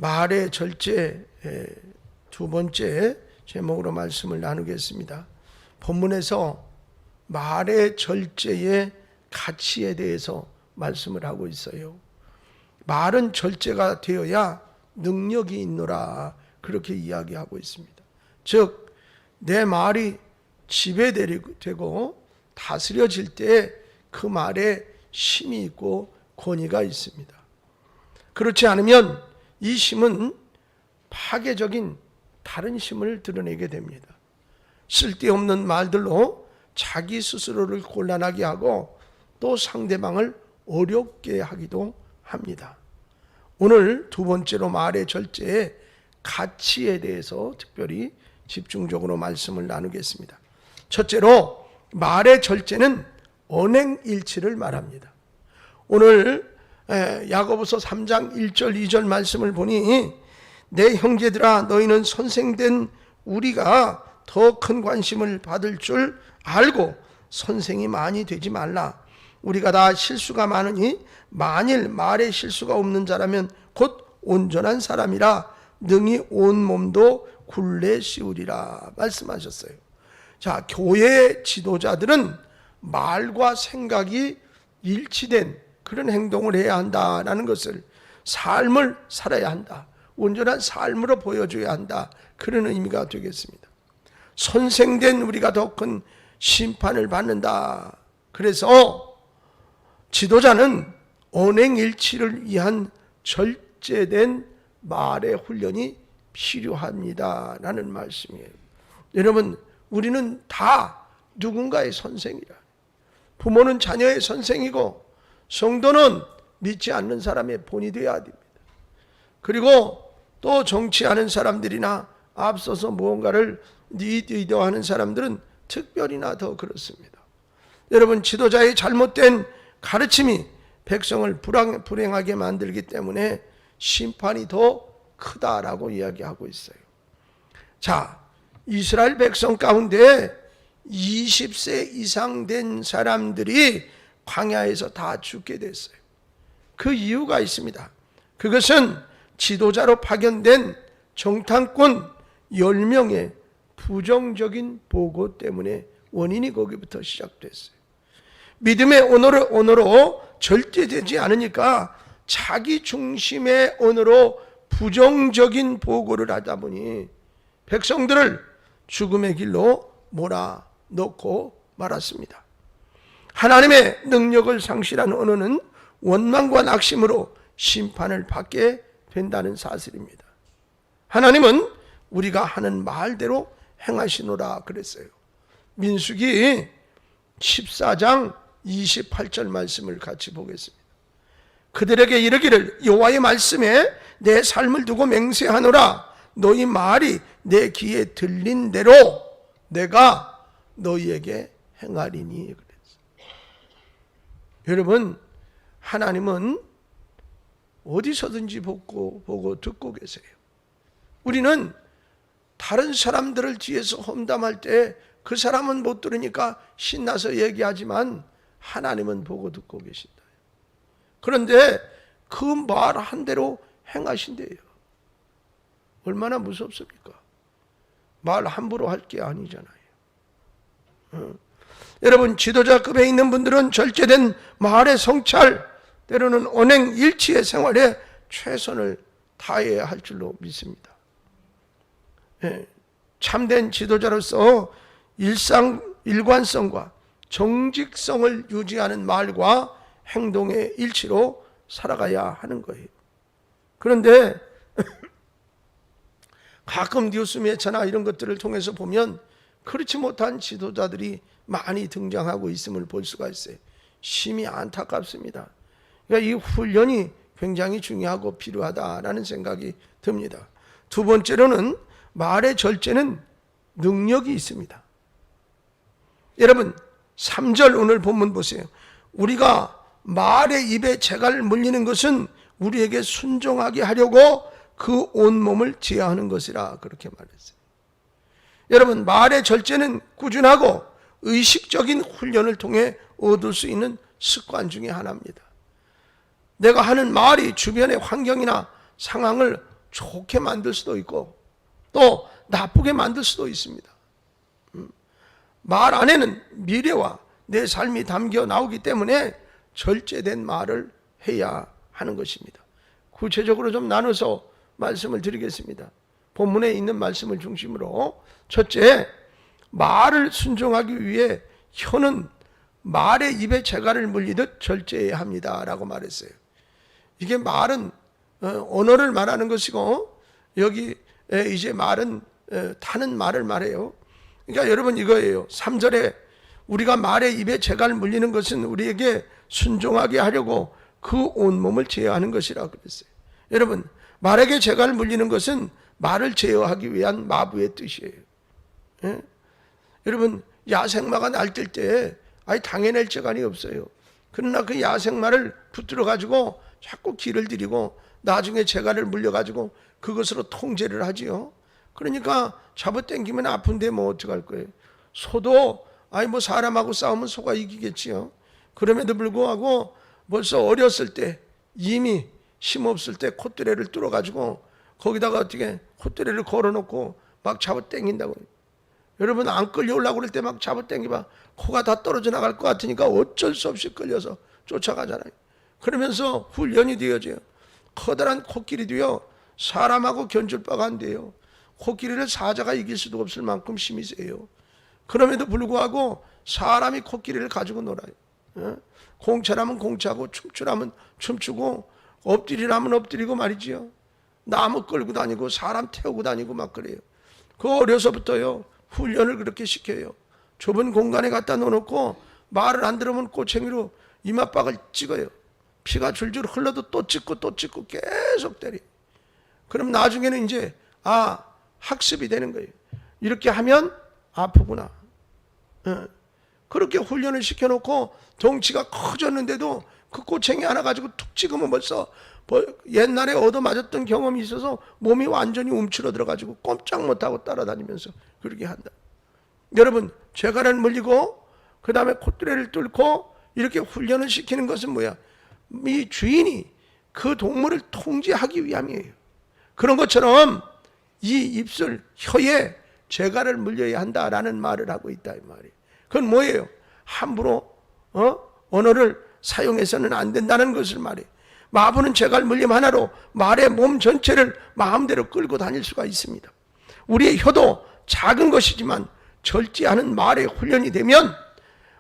말의 절제 두 번째 제목으로 말씀을 나누겠습니다. 본문에서 말의 절제의 가치에 대해서 말씀을 하고 있어요. 말은 절제가 되어야 능력이 있노라, 그렇게 이야기하고 있습니다. 즉 내 말이 지배되고 다스려질 때 그 말에 힘이 있고 권위가 있습니다. 그렇지 않으면 이 힘은 파괴적인 다른 힘을 드러내게 됩니다. 쓸데없는 말들로 자기 스스로를 곤란하게 하고 또 상대방을 어렵게 하기도 합니다. 오늘 두 번째로 말의 절제의 가치에 대해서 특별히 집중적으로 말씀을 나누겠습니다. 첫째로 말의 절제는 언행일치를 말합니다. 오늘 야고보서 3장 1절 2절 말씀을 보니 내 형제들아 너희는 선생된 우리가 더 큰 관심을 받을 줄 알고 선생이 많이 되지 말라. 우리가 다 실수가 많으니 만일 말에 실수가 없는 자라면 곧 온전한 사람이라 능히 온 몸도 굴레 씌우리라 말씀하셨어요. 자, 교회 지도자들은 말과 생각이 일치된 그런 행동을 해야 한다라는 것을, 삶을 살아야 한다, 온전한 삶으로 보여줘야 한다, 그런 의미가 되겠습니다. 선생된 우리가 더 큰 심판을 받는다. 그래서 지도자는 언행일치를 위한 절제된 말의 훈련이 필요합니다라는 말씀이에요. 여러분, 우리는 다 누군가의 선생이라. 부모는 자녀의 선생이고 성도는 믿지 않는 사람의 본이 되어야 됩니다. 그리고 또 정치하는 사람들이나 앞서서 무언가를 리더하는 사람들은 특별히나 더 그렇습니다. 여러분, 지도자의 잘못된 가르침이 백성을 불행하게 만들기 때문에 심판이 더 크다라고 이야기하고 있어요. 자, 이스라엘 백성 가운데 20세 이상 된 사람들이 광야에서 다 죽게 됐어요. 그 이유가 있습니다. 그것은 지도자로 파견된 정탐꾼 10명의 부정적인 보고 때문에 원인이 거기부터 시작됐어요. 믿음의 언어로 절제되지 않으니까 자기 중심의 언어로 부정적인 보고를 하다 보니 백성들을 죽음의 길로 몰아넣고 말았습니다. 하나님의 능력을 상실한 언어는 원망과 낙심으로 심판을 받게 된다는 사실입니다. 하나님은 우리가 하는 말대로 행하시노라 그랬어요. 민수기 14장 28절 말씀을 같이 보겠습니다. 그들에게 이르기를 여호와의 말씀에 내 삶을 두고 맹세하노라. 너희 말이 내 귀에 들린 대로 내가 너희에게 행하리니 그랬어요. 여러분, 하나님은 어디서든지 보고 듣고 계세요. 우리는 다른 사람들을 뒤에서 험담할 때 그 사람은 못 들으니까 신나서 얘기하지만 하나님은 보고 듣고 계신다. 그런데 그 말 한 대로 행하신대요. 얼마나 무섭습니까? 말 함부로 할 게 아니잖아요. 여러분, 지도자급에 있는 분들은 절제된 말의 성찰, 때로는 언행일치의 생활에 최선을 다해야 할 줄로 믿습니다. 참된 지도자로서 일관성과 정직성을 유지하는 말과 행동의 일치로 살아가야 하는 거예요. 그런데 가끔 뉴스 매체나 이런 것들을 통해서 보면 그렇지 못한 지도자들이 많이 등장하고 있음을 볼 수가 있어요. 심히 안타깝습니다. 그러니까 이 훈련이 굉장히 중요하고 필요하다라는 생각이 듭니다. 두 번째로는 말의 절제는 능력이 있습니다. 여러분, 3절 오늘 본문 보세요. 우리가 말의 입에 재갈 물리는 것은 우리에게 순종하게 하려고 그 온몸을 제어하는 것이라 그렇게 말했어요. 여러분, 말의 절제는 꾸준하고 의식적인 훈련을 통해 얻을 수 있는 습관 중에 하나입니다. 내가 하는 말이 주변의 환경이나 상황을 좋게 만들 수도 있고 또 나쁘게 만들 수도 있습니다. 말 안에는 미래와 내 삶이 담겨 나오기 때문에 절제된 말을 해야 하는 것입니다. 구체적으로 좀 나눠서 말씀을 드리겠습니다. 본문에 있는 말씀을 중심으로 첫째, 말을 순종하기 위해 혀는 말의 입에 재갈을 물리듯 절제해야 합니다 라고 말했어요. 이게 말은 언어를 말하는 것이고 여기 이제 말은 타는 말을 말해요. 그러니까 여러분 이거예요. 3절에 우리가 말의 입에 재갈 물리는 것은 우리에게 순종하게 하려고 그 온몸을 제어하는 것이라고 그랬어요. 여러분 말에게 재갈 물리는 것은 말을 제어하기 위한 마부의 뜻이에요. 예? 여러분 야생마가 날뛸 때 당해낼 재간이 없어요. 그러나 그 야생마를 붙들어 가지고 자꾸 길을 들이고 나중에 재갈을 물려 가지고 그것으로 통제를 하지요. 그러니까 잡아당기면 아픈데 뭐 어떡할 거예요. 소도 뭐 사람하고 싸우면 소가 이기겠지요. 그럼에도 불구하고 벌써 어렸을 때 이미 힘없을 때 콧대를 뚫어 가지고 거기다가 어떻게 콧대를 걸어놓고 막 잡아당긴다고. 여러분 안 끌려오려고 그럴 때 막 잡아당기면 코가 다 떨어져 나갈 것 같으니까 어쩔 수 없이 끌려서 쫓아가잖아요. 그러면서 훈련이 되어져요. 커다란 코끼리도요 사람하고 견줄 바가 안 돼요. 코끼리를 사자가 이길 수도 없을 만큼 힘이 세요. 그럼에도 불구하고 사람이 코끼리를 가지고 놀아요. 공차라면 공차고 춤추라면 춤추고 엎드리라면 엎드리고 말이지요. 나무 끌고 다니고 사람 태우고 다니고 막 그래요. 그 어려서부터요 훈련을 그렇게 시켜요. 좁은 공간에 갖다 놓아놓고 말을 안 들으면 꼬챙이로 이맛박을 찍어요. 피가 줄줄 흘러도 또 찍고 또 찍고 계속 때려요. 그럼 나중에는 이제 학습이 되는 거예요. 이렇게 하면 아프구나. 그렇게 훈련을 시켜놓고 덩치가 커졌는데도 그 꼬챙이 하나 가지고 툭 찍으면 벌써 옛날에 얻어맞았던 경험이 있어서 몸이 완전히 움츠러 들어가지고 꼼짝 못하고 따라다니면서 그렇게 한다. 여러분 재갈을 물리고 그 다음에 콧대를 뚫고 이렇게 훈련을 시키는 것은 뭐야? 이 주인이 그 동물을 통제하기 위함이에요. 그런 것처럼 이 입술, 혀에 재갈을 물려야 한다라는 말을 하고 있다 이 말이에요. 그건 뭐예요? 함부로 언어를 사용해서는 안 된다는 것을 말해요. 마부는 재갈 물림 하나로 말의 몸 전체를 마음대로 끌고 다닐 수가 있습니다. 우리의 혀도 작은 것이지만 절제하는 말의 훈련이 되면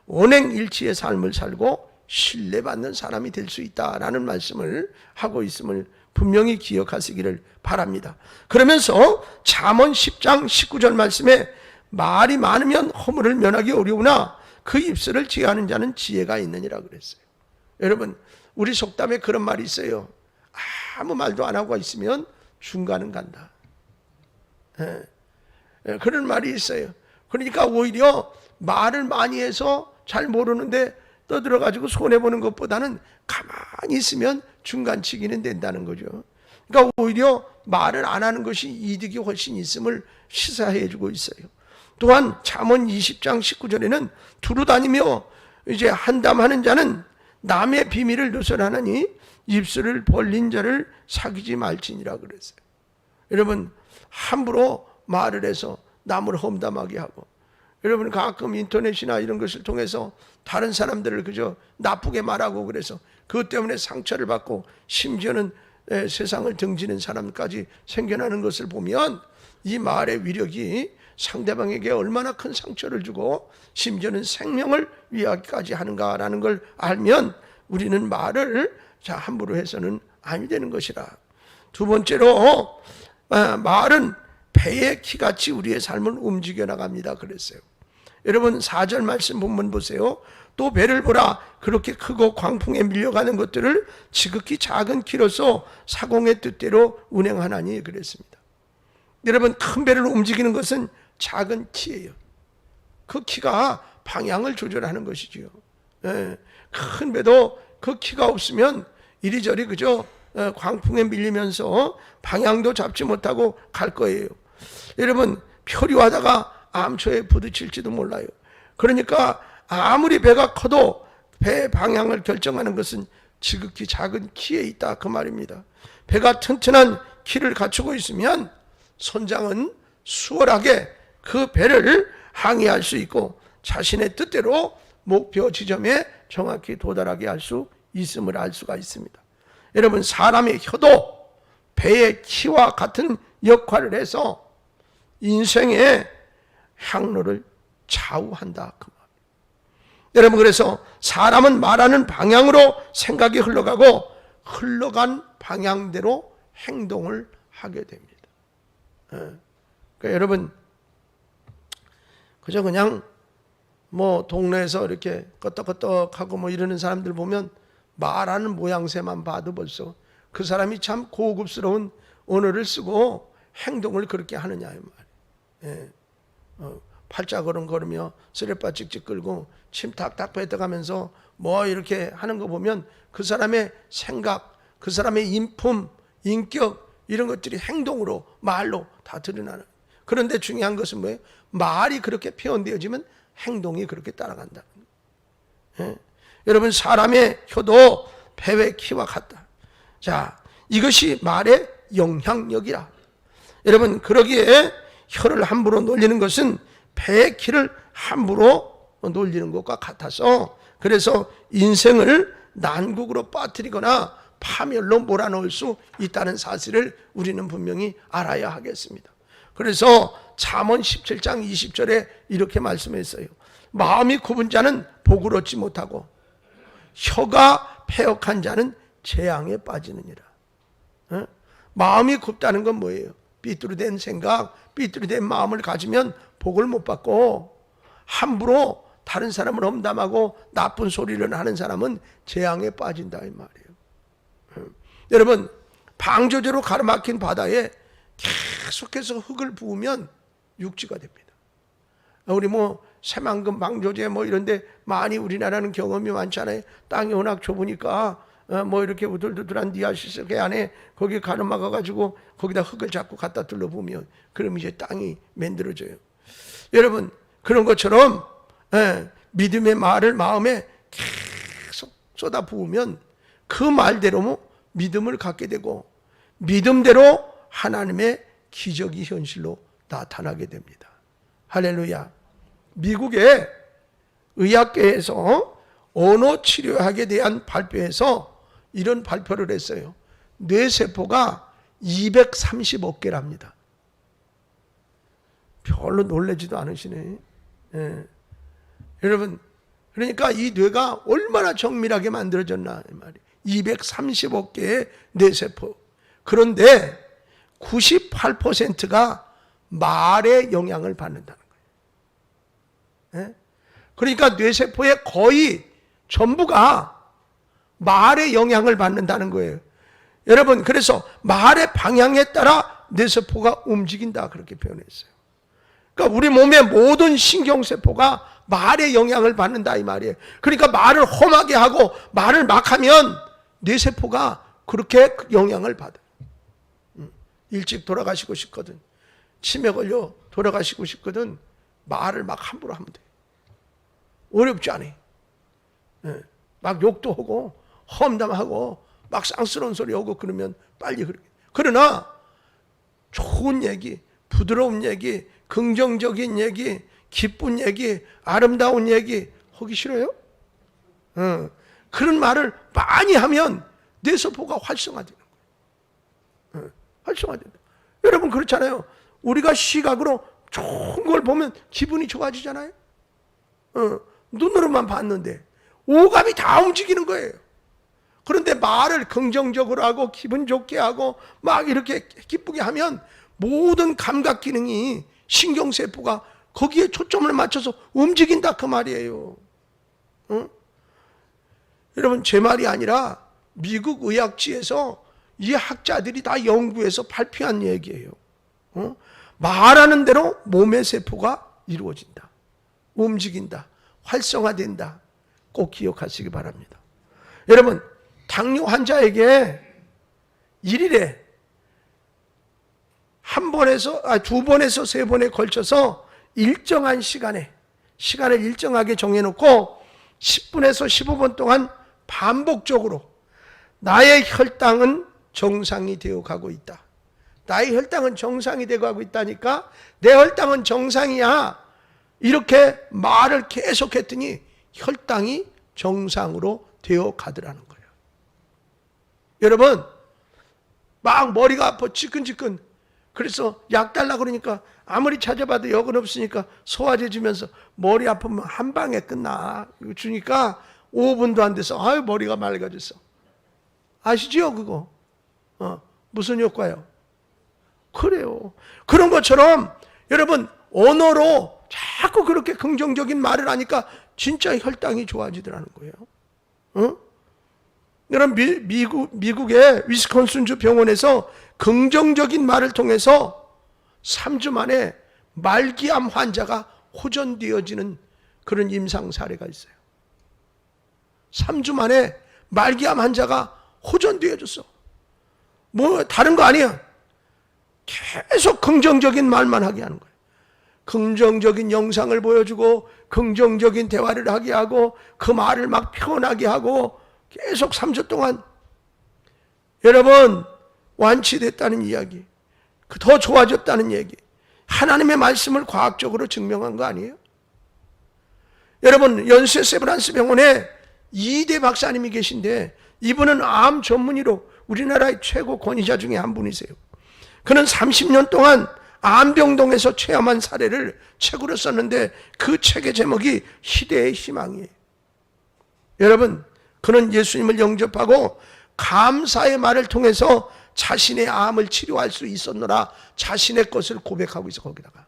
언행일치의 삶을 살고 신뢰받는 사람이 될 수 있다라는 말씀을 하고 있음을 분명히 기억하시기를 바랍니다. 그러면서 잠언 10장 19절 말씀에 말이 많으면 허물을 면하기 어려우나 그 입술을 제하는 자는 지혜가 있느니라 그랬어요. 여러분 우리 속담에 그런 말이 있어요. 아무 말도 안 하고 있으면 중간은 간다. 그런 말이 있어요. 그러니까 오히려 말을 많이 해서 잘 모르는데 떠들어가지고 손해보는 것보다는 가만히 있으면 중간치기는 된다는 거죠. 그러니까 오히려 말을 안 하는 것이 이득이 훨씬 있음을 시사해 주고 있어요. 또한 잠언 20장 19절에는 두루 다니며 이제 한담하는 자는 남의 비밀을 누설하느니 입술을 벌린 자를 사귀지 말지니라 그랬어요. 여러분 함부로 말을 해서 남을 험담하게 하고 여러분 가끔 인터넷이나 이런 것을 통해서 다른 사람들을 그저 나쁘게 말하고 그래서 그것 때문에 상처를 받고 심지어는 세상을 등지는 사람까지 생겨나는 것을 보면 이 말의 위력이 상대방에게 얼마나 큰 상처를 주고 심지어는 생명을 위하기까지 하는가라는 걸 알면 우리는 말을 함부로 해서는 아니 되는 것이라. 두 번째로 말은 배의 키같이 우리의 삶을 움직여 나갑니다 그랬어요. 여러분 4절 말씀 본문 보세요. 또 배를 보라 그렇게 크고 광풍에 밀려가는 것들을 지극히 작은 키로서 사공의 뜻대로 운행하나니 그랬습니다. 여러분 큰 배를 움직이는 것은 작은 키예요. 그 키가 방향을 조절하는 것이지요. 큰 배도 그 키가 없으면 이리저리 그저 광풍에 밀리면서 방향도 잡지 못하고 갈 거예요. 여러분 표류하다가 암초에 부딪힐지도 몰라요. 그러니까 아무리 배가 커도 배 방향을 결정하는 것은 지극히 작은 키에 있다 그 말입니다. 배가 튼튼한 키를 갖추고 있으면 선장은 수월하게 그 배를 항해할 수 있고 자신의 뜻대로 목표 지점에 정확히 도달하게 할 수 있음을 알 수가 있습니다. 여러분, 사람의 혀도 배의 키와 같은 역할을 해서 인생의 항로를 좌우한다 그 말. 여러분, 그래서 사람은 말하는 방향으로 생각이 흘러가고 흘러간 방향대로 행동을 하게 됩니다. 그러니까 여러분, 그저 그냥 뭐 동네에서 이렇게 끄떡끄떡하고 뭐 이러는 사람들 보면 말하는 모양새만 봐도 벌써 그 사람이 참 고급스러운 언어를 쓰고 행동을 그렇게 하느냐 이 말이에요. 팔자걸음 걸으며 쓰레빠 찍찍 끌고 침 탁탁 뱉어가면서 뭐 이렇게 하는 거 보면 그 사람의 생각, 그 사람의 인품, 인격 이런 것들이 행동으로 말로 다 드러나는. 그런데 중요한 것은 뭐예요? 말이 그렇게 표현되어지면 행동이 그렇게 따라간다. 여러분, 사람의 혀도 배의 키와 같다. 자, 이것이 말의 영향력이라. 여러분, 그러기에 혀를 함부로 놀리는 것은 배의 키를 함부로 놀리는 것과 같아서, 그래서 인생을 난국으로 빠뜨리거나 파멸로 몰아넣을 수 있다는 사실을 우리는 분명히 알아야 하겠습니다. 그래서 잠언 17장 20절에 이렇게 말씀했어요. 마음이 굽은 자는 복을 얻지 못하고 혀가 패역한 자는 재앙에 빠지느니라. 마음이 굽다는 건 뭐예요? 삐뚤어된 생각, 삐뚤어된 마음을 가지면 복을 못 받고, 함부로 다른 사람을 험담하고 나쁜 소리를 하는 사람은 재앙에 빠진다 이 말이에요. 여러분, 방조제로 가로막힌 바다에 계속해서 흙을 부으면 육지가 됩니다. 우리 뭐 새만금 방조제 뭐 이런데 많이 우리나라는 경험이 많잖아요. 땅이 워낙 좁으니까 뭐 이렇게 우들두들한 니아시스 그 안에 거기 가로막아 가지고 거기다 흙을 자꾸 갖다 둘러 부으면 그럼 이제 땅이 만들어져요. 여러분, 그런 것처럼 믿음의 말을 마음에 계속 쏟아 부으면 그 말대로 믿음을 갖게 되고 믿음대로 하나님의 기적이 현실로 나타나게 됩니다. 할렐루야. 미국의 의학계에서 언어 치료학에 대한 발표에서 이런 발표를 했어요. 뇌세포가 230억 개랍니다. 별로 놀라지도 않으시네. 여러분, 그러니까 이 뇌가 얼마나 정밀하게 만들어졌나 이 말이에요. 230억 개의 뇌세포. 그런데 98%가 말의 영향을 받는다는 거예요. 그러니까 뇌세포의 거의 전부가 말의 영향을 받는다는 거예요. 여러분, 그래서 말의 방향에 따라 뇌세포가 움직인다 그렇게 표현했어요. 그러니까 우리 몸의 모든 신경세포가 말의 영향을 받는다 이 말이에요. 그러니까 말을 험하게 하고 말을 막 하면 뇌세포가 그렇게 영향을 받아요. 일찍 돌아가시고 싶거든, 치매 걸려 돌아가시고 싶거든, 말을 막 함부로 하면 돼. 어렵지 않아요. 막 욕도 하고 험담하고 막 쌍스러운 소리 하고 그러면 빨리 그렇게. 그러나 좋은 얘기, 부드러운 얘기, 긍정적인 얘기, 기쁜 얘기, 아름다운 얘기 하기 싫어요? 그런 말을 많이 하면 뇌세포가 활성화되는 거예요. 활성화된다. 여러분, 그렇잖아요. 우리가 시각으로 좋은 걸 보면 기분이 좋아지잖아요. 눈으로만 봤는데 오감이 다 움직이는 거예요. 그런데 말을 긍정적으로 하고 기분 좋게 하고 막 이렇게 기쁘게 하면 모든 감각 기능이, 신경세포가 거기에 초점을 맞춰서 움직인다 그 말이에요. 여러분, 제 말이 아니라 미국 의학지에서 이 학자들이 다 연구해서 발표한 얘기예요. 말하는 대로 몸의 세포가 이루어진다, 움직인다, 활성화된다. 꼭 기억하시기 바랍니다. 여러분, 당뇨 환자에게 일일에 두 번에서 세 번에 걸쳐서 일정한 시간을 일정하게 정해놓고 10분에서 15분 동안 반복적으로 나의 혈당은 정상이 되어 가고 있다, 나의 혈당은 정상이 되고 하고 있다니까. 내 혈당은 정상이야. 이렇게 말을 계속했더니 혈당이 정상으로 되어 가더라는 거예요. 여러분, 막 머리가 아파 지끈지끈. 그래서 약 달라고 그러니까 아무리 찾아봐도 약은 없으니까 소화제 주면서 머리 아프면 한 방에 끝나. 이거 주니까 5분도 안 돼서 아유 머리가 맑아졌어. 아시죠 그거? 무슨 효과요? 그래요. 그런 것처럼 여러분 언어로 자꾸 그렇게 긍정적인 말을 하니까 진짜 혈당이 좋아지더라는 거예요. 여러분 미국의 위스콘신주 병원에서 긍정적인 말을 통해서 3주 만에 말기암 환자가 호전되어지는 그런 임상 사례가 있어요. 3주 만에 말기암 환자가 호전되어졌어. 뭐 다른 거 아니야. 계속 긍정적인 말만 하게 하는 거예요. 긍정적인 영상을 보여주고 긍정적인 대화를 하게 하고 그 말을 막 표현하게 하고 계속 3주 동안. 여러분 완치됐다는 이야기, 더 좋아졌다는 얘기, 하나님의 말씀을 과학적으로 증명한 거 아니에요? 여러분 연세 세브란스 병원에 2대 박사님이 계신데 이분은 암 전문의로 우리나라의 최고 권위자 중에 한 분이세요. 그는 30년 동안 암병동에서 체험한 사례를 책으로 썼는데 그 책의 제목이 희대의 희망이에요. 여러분 그는 예수님을 영접하고 감사의 말을 통해서 자신의 암을 치료할 수 있었노라 자신의 것을 고백하고 있어. 거기다가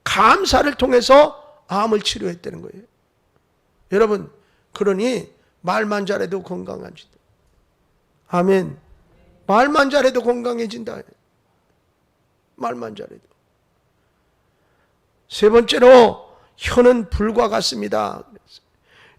감사를 통해서 암을 치료했다는 거예요. 여러분 그러니 말만 잘해도 건강해진다. 아멘. 말만 잘해도 건강해진다. 말만 잘해도. 세 번째로 혀는 불과 같습니다.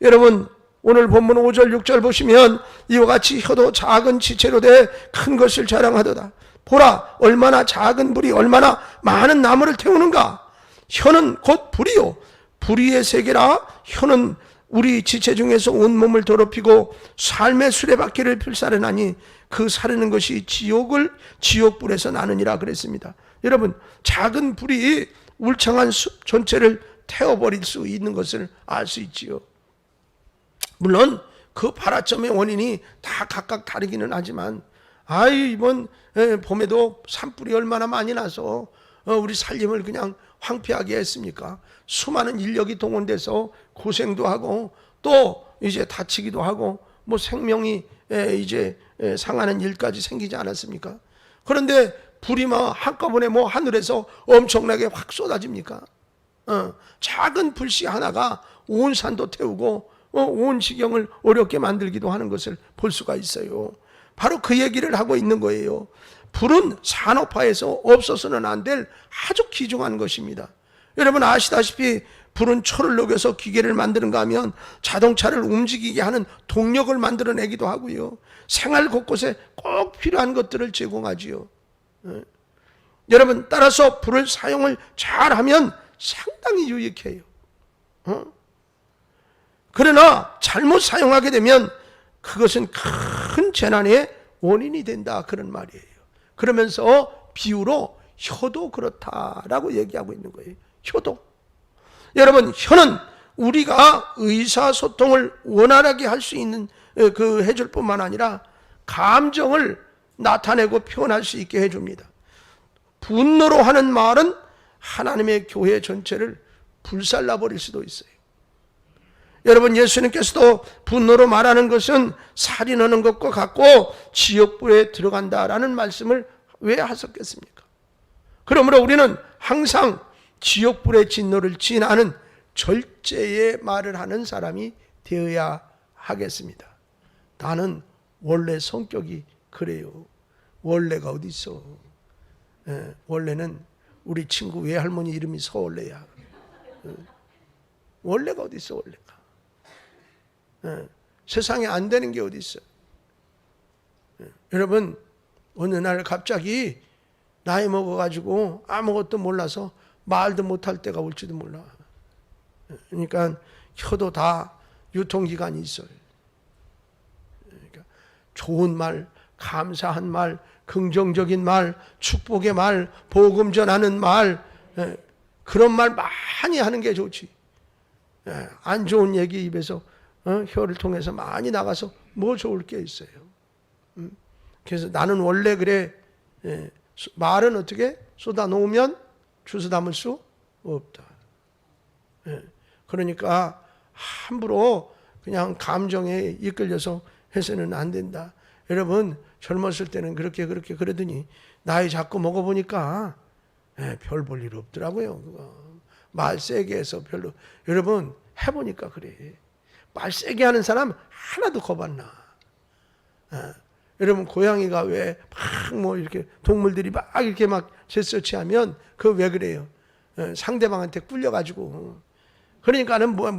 여러분 오늘 본문 5절 6절 보시면 이와 같이 혀도 작은 지체로 돼 큰 것을 자랑하도다. 보라 얼마나 작은 불이 얼마나 많은 나무를 태우는가. 혀는 곧 불이요 불의의 세계라. 혀는 우리 지체 중에서 온몸을 더럽히고 삶의 수레바퀴를 필사르나니 그 사르는 것이 지옥불에서 나느니라 그랬습니다. 여러분 작은 불이 울창한 숲 전체를 태워버릴 수 있는 것을 알 수 있지요. 물론 그 발화점의 원인이 다 각각 다르기는 하지만 이번 봄에도 산불이 얼마나 많이 나서 우리 살림을 그냥 황폐하게 했습니까? 수많은 인력이 동원돼서 고생도 하고 또 이제 다치기도 하고 뭐 생명이 이제 상하는 일까지 생기지 않았습니까? 그런데 불이 막 한꺼번에 뭐 하늘에서 엄청나게 확 쏟아집니까? 작은 불씨 하나가 온 산도 태우고 온 지경을 어렵게 만들기도 하는 것을 볼 수가 있어요. 바로 그 얘기를 하고 있는 거예요. 불은 산업화에서 없어서는 안 될 아주 귀중한 것입니다. 여러분 아시다시피 불은 철을 녹여서 기계를 만드는가 하면 자동차를 움직이게 하는 동력을 만들어내기도 하고요. 생활 곳곳에 꼭 필요한 것들을 제공하지요. 여러분 따라서 불을 사용을 잘하면 상당히 유익해요. 그러나 잘못 사용하게 되면 그것은 큰 재난의 원인이 된다 그런 말이에요. 그러면서 비유로 혀도 그렇다라고 얘기하고 있는 거예요. 혀도. 여러분 혀는 우리가 의사소통을 원활하게 할 수 있는 해줄 뿐만 아니라 감정을 나타내고 표현할 수 있게 해줍니다. 분노로 하는 말은 하나님의 교회 전체를 불살라버릴 수도 있어요. 여러분 예수님께서도 분노로 말하는 것은 살인하는 것과 같고 지옥불에 들어간다라는 말씀을 왜 하셨겠습니까? 그러므로 우리는 항상 지옥불의 진노를 지나는 절제의 말을 하는 사람이 되어야 하겠습니다. 나는 원래 성격이 그래요. 원래가 어디 있어? 원래는 우리 친구 외할머니 이름이 서원래야. 원래가 어디 있어? 원래가. 세상에 안 되는 게 어디 있어? 여러분 어느 날 갑자기 나이 먹어가지고 아무것도 몰라서 말도 못할 때가 올지도 몰라. 그러니까 혀도 다 유통기간이 있어요. 그러니까 좋은 말, 감사한 말, 긍정적인 말, 축복의 말, 복음 전하는 말, 그런 말 많이 하는 게 좋지. 안 좋은 얘기 입에서 혀를 통해서 많이 나가서 뭐 좋을 게 있어요. 그래서 나는 원래 그래. 말은 어떻게 쏟아 놓으면 주워 담을 수 없다. 그러니까 함부로 그냥 감정에 이끌려서 해서는 안 된다. 여러분 젊었을 때는 그렇게 그러더니 나이 자꾸 먹어보니까 별 볼 일 없더라고요. 그거. 말 세게 해서 별로. 여러분 해보니까 그래. 말 세게 하는 사람 하나도 겁 안 나. 여러분 고양이가 왜 막 뭐 이렇게 동물들이 막 이렇게 막 제스처하면 그거 왜 그래요? 상대방한테 꿀려가지고. 그러니까는 뭐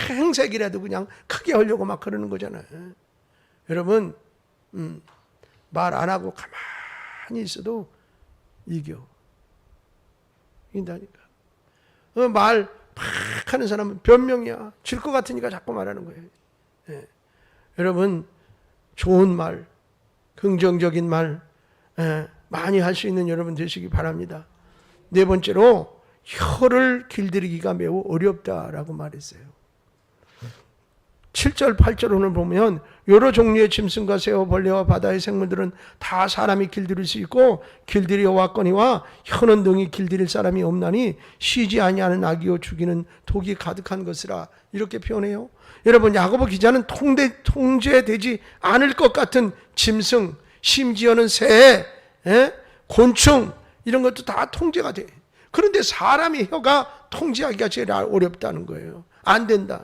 행색이라도 그냥 크게 하려고 막 그러는 거잖아요. 여러분 말 안 하고 가만히 있어도 이겨. 이긴다니까. 말 팍 하는 사람은 변명이야. 질 것 같으니까 자꾸 말하는 거예요. 여러분 좋은 말, 긍정적인 말 많이 할 수 있는 여러분 되시기 바랍니다. 네 번째로 혀를 길들이기가 매우 어렵다라고 말했어요. 7절 8절 오늘 보면 여러 종류의 짐승과 새와 벌레와 바다의 생물들은 다 사람이 길들일 수 있고 길들여 왔거니와 혀는 능히 길들일 사람이 없나니 쉬지 아니하는 악이요 죽이는 독이 가득한 것이라 이렇게 표현해요. 여러분 야고보 기자는 통제되지 않을 것 같은 짐승, 심지어는 새, 곤충 이런 것도 다 통제가 돼. 그런데 사람의 혀가 통제하기가 제일 어렵다는 거예요. 안 된다.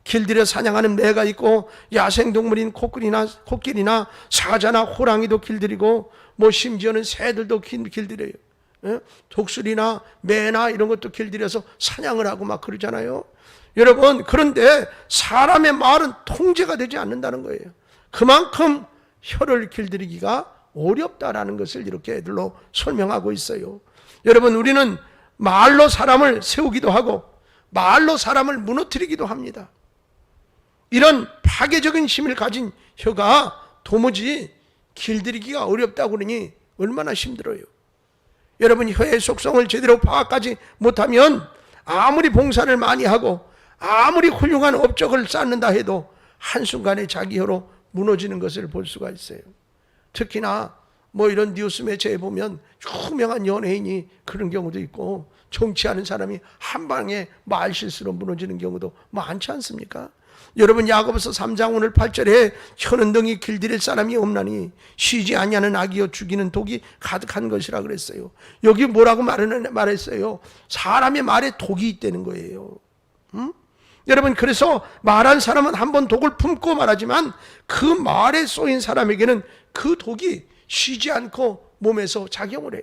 길들여 사냥하는 매가 있고 야생동물인 코끼리나 사자나 호랑이도 길들이고 뭐 심지어는 새들도 길들여요. 독수리나 매나 이런 것도 길들여서 사냥을 하고 막 그러잖아요. 여러분 그런데 사람의 말은 통제가 되지 않는다는 거예요. 그만큼 혀를 길들이기가 어렵다라는 것을 이렇게 애들로 설명하고 있어요. 여러분 우리는 말로 사람을 세우기도 하고 말로 사람을 무너뜨리기도 합니다. 이런 파괴적인 힘을 가진 혀가 도무지 길들이기가 어렵다고 그러니 얼마나 힘들어요. 여러분 혀의 속성을 제대로 파악하지 못하면 아무리 봉사를 많이 하고 아무리 훌륭한 업적을 쌓는다 해도 한순간에 자기 혀로 무너지는 것을 볼 수가 있어요. 특히나 뭐 이런 뉴스 매체에 보면 유명한 연예인이 그런 경우도 있고 정치하는 사람이 한 방에 말실수로 무너지는 경우도 많지 않습니까? 여러분 야고보서 3장 오늘 8절에 혀는 능히 길들일 사람이 없나니 쉬지 아니하는 악이요 죽이는 독이 가득한 것이라 그랬어요. 여기 뭐라고 말했어요? 사람의 말에 독이 있다는 거예요. 여러분 그래서 말한 사람은 한번 독을 품고 말하지만 그 말에 쏘인 사람에게는 그 독이 쉬지 않고 몸에서 작용을 해.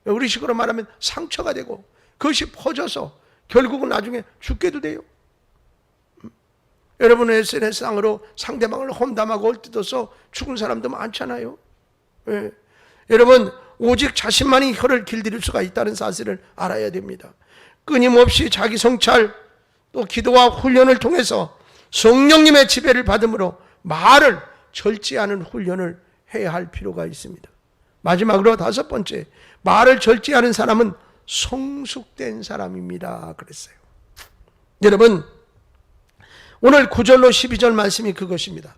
우리 식으로 말하면 상처가 되고 그것이 퍼져서 결국은 나중에 죽게도 돼요. 여러분은 SNS상으로 상대방을 험담하고 헐뜯어서 죽은 사람도 많잖아요. 여러분 오직 자신만이 혀를 길들일 수가 있다는 사실을 알아야 됩니다. 끊임없이 자기 성찰 또 기도와 훈련을 통해서 성령님의 지배를 받음으로 말을 절제하는 훈련을 해야 할 필요가 있습니다. 마지막으로 다섯 번째, 말을 절제하는 사람은 성숙된 사람입니다 그랬어요. 여러분 오늘 9절로 12절 말씀이 그것입니다.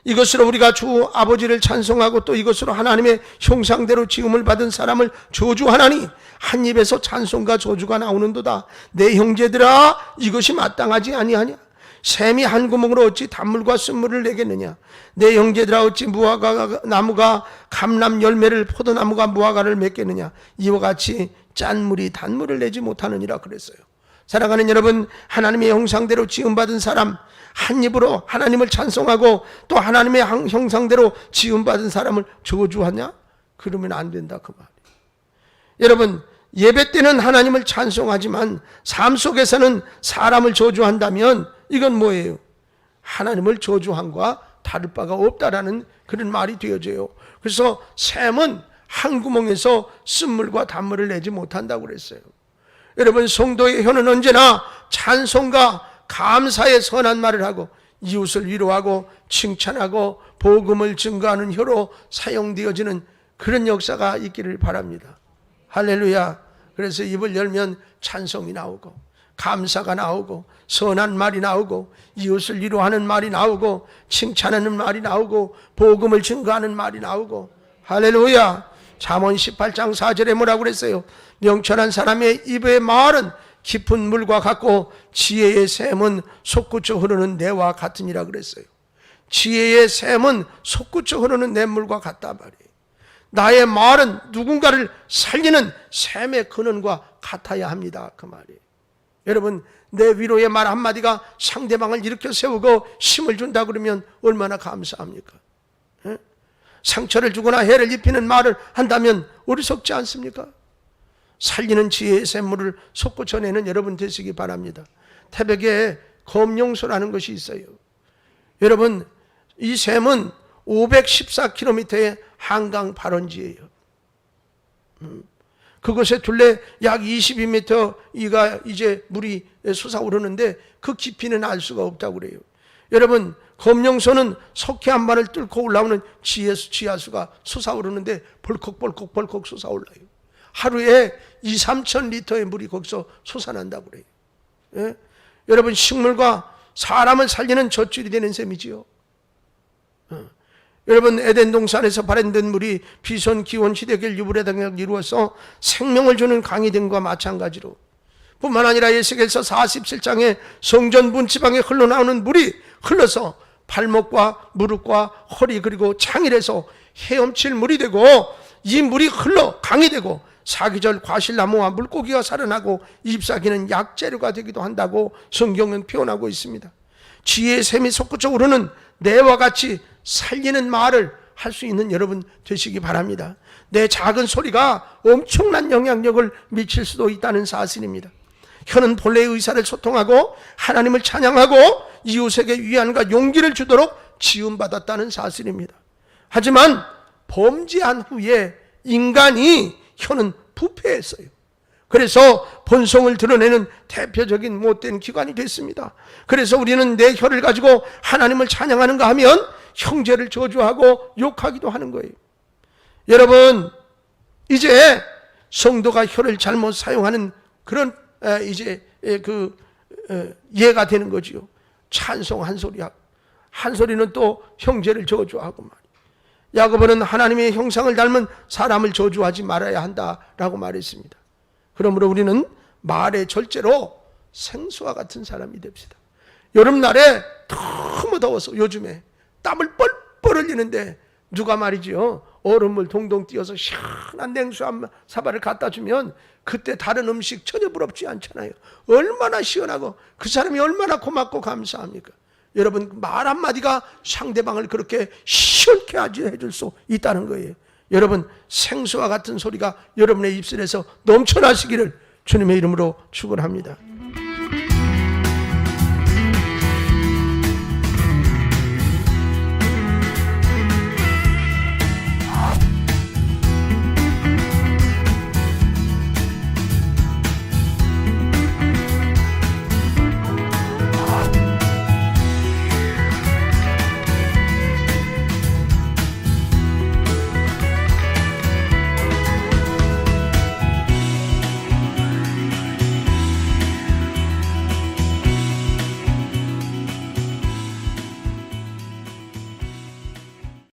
이것으로 우리가 주 아버지를 찬송하고 또 이것으로 하나님의 형상대로 지음을 받은 사람을 저주하나니 한 입에서 찬송과 저주가 나오는도다. 내 형제들아 이것이 마땅하지 아니하냐? 샘이 한 구멍으로 어찌 단물과 쓴물을 내겠느냐? 내 형제들아 어찌 무화과 나무가 감람 열매를 포도나무가 무화과를 맺겠느냐? 이와 같이 짠물이 단물을 내지 못하느니라 그랬어요. 사랑하는 여러분, 하나님의 형상대로 지음받은 사람, 한 입으로 하나님을 찬송하고 또 하나님의 형상대로 지음받은 사람을 저주하냐? 그러면 안 된다 그 말이에요. 여러분 예배 때는 하나님을 찬송하지만 삶 속에서는 사람을 저주한다면 이건 뭐예요? 하나님을 저주함과 다를 바가 없다라는 그런 말이 되어져요. 그래서 샘은 한 구멍에서 쓴물과 단물을 내지 못한다고 그랬어요. 여러분 성도의 혀는 언제나 찬송과 감사의 선한 말을 하고 이웃을 위로하고 칭찬하고 복음을 증거하는 혀로 사용되어지는 그런 역사가 있기를 바랍니다. 할렐루야. 그래서 입을 열면 찬송이 나오고 감사가 나오고 선한 말이 나오고 이웃을 위로하는 말이 나오고 칭찬하는 말이 나오고 복음을 증거하는 말이 나오고. 할렐루야. 잠언 18장 4절에 뭐라고 그랬어요? 명철한 사람의 입의 말은 깊은 물과 같고 지혜의 샘은 솟구쳐 흐르는 내와 같으니라 그랬어요. 지혜의 샘은 솟구쳐 흐르는 냇물과 같다 말이에요. 나의 말은 누군가를 살리는 샘의 근원과 같아야 합니다, 그 말이에요. 여러분, 내 위로의 말 한마디가 상대방을 일으켜 세우고 힘을 준다 그러면 얼마나 감사합니까? 에? 상처를 주거나 해를 입히는 말을 한다면 어리석지 않습니까? 살리는 지혜의 샘물을 솟구쳐내는 여러분 되시기 바랍니다. 태백에 검용소라는 것이 있어요. 여러분, 이 샘은 514km의 한강 발원지예요. 그것에 둘레 약 22m 이가 이제 물이 솟아오르는데 그 깊이는 알 수가 없다고 그래요. 여러분, 검용소는 석회 한 발을 뚫고 올라오는 지하수가 솟아오르는데 벌컥 솟아올라요. 하루에 2-3천 리터의 물이 거기서 솟아난다고 그래요. 예? 여러분, 식물과 사람을 살리는 젖줄이 되는 셈이지요. 여러분, 에덴 동산에서 발현된 물이 비손 기원 시대결 유브레 등을 이루어서 생명을 주는 강이 됨과 마찬가지로 뿐만 아니라 에스겔서 47장에 성전 문지방에 흘러나오는 물이 흘러서 발목과 무릎과 허리 그리고 창일에서 헤엄칠 물이 되고 이 물이 흘러 강이 되고 사계절 과실나무와 물고기가 살아나고 잎사귀는 약재료가 되기도 한다고 성경은 표현하고 있습니다. 지혜의 샘이 솟구쳐 오르는 내와 같이 살리는 말을 할 수 있는 여러분 되시기 바랍니다. 내 작은 소리가 엄청난 영향력을 미칠 수도 있다는 사실입니다. 혀는 본래의 의사를 소통하고 하나님을 찬양하고 이웃에게 위안과 용기를 주도록 지음받았다는 사실입니다. 하지만 범죄한 후에 인간이 혀는 부패했어요. 그래서 본성을 드러내는 대표적인 못된 기관이 됐습니다. 그래서 우리는 내 혀를 가지고 하나님을 찬양하는가 하면 형제를 저주하고 욕하기도 하는 거예요. 여러분, 이제 성도가 혀를 잘못 사용하는 그런 이제 그 예가 되는 거지요. 찬송 한 소리 하고 한 소리는 또 형제를 저주하고 말이에요. 야고보는 하나님의 형상을 닮은 사람을 저주하지 말아야 한다라고 말했습니다. 그러므로 우리는 말의 절제로 생수와 같은 사람이 됩시다. 여름날에 너무 더워서 요즘에 땀을 뻘뻘 흘리는데 누가 말이죠, 얼음물 동동 띄어서 시원한 냉수 한 사발을 갖다 주면 그때 다른 음식 전혀 부럽지 않잖아요. 얼마나 시원하고 그 사람이 얼마나 고맙고 감사합니까? 여러분, 말 한마디가 상대방을 그렇게 시원케 해줄 수 있다는 거예요. 여러분, 생수와 같은 소리가 여러분의 입술에서 넘쳐나시기를 주님의 이름으로 축원합니다.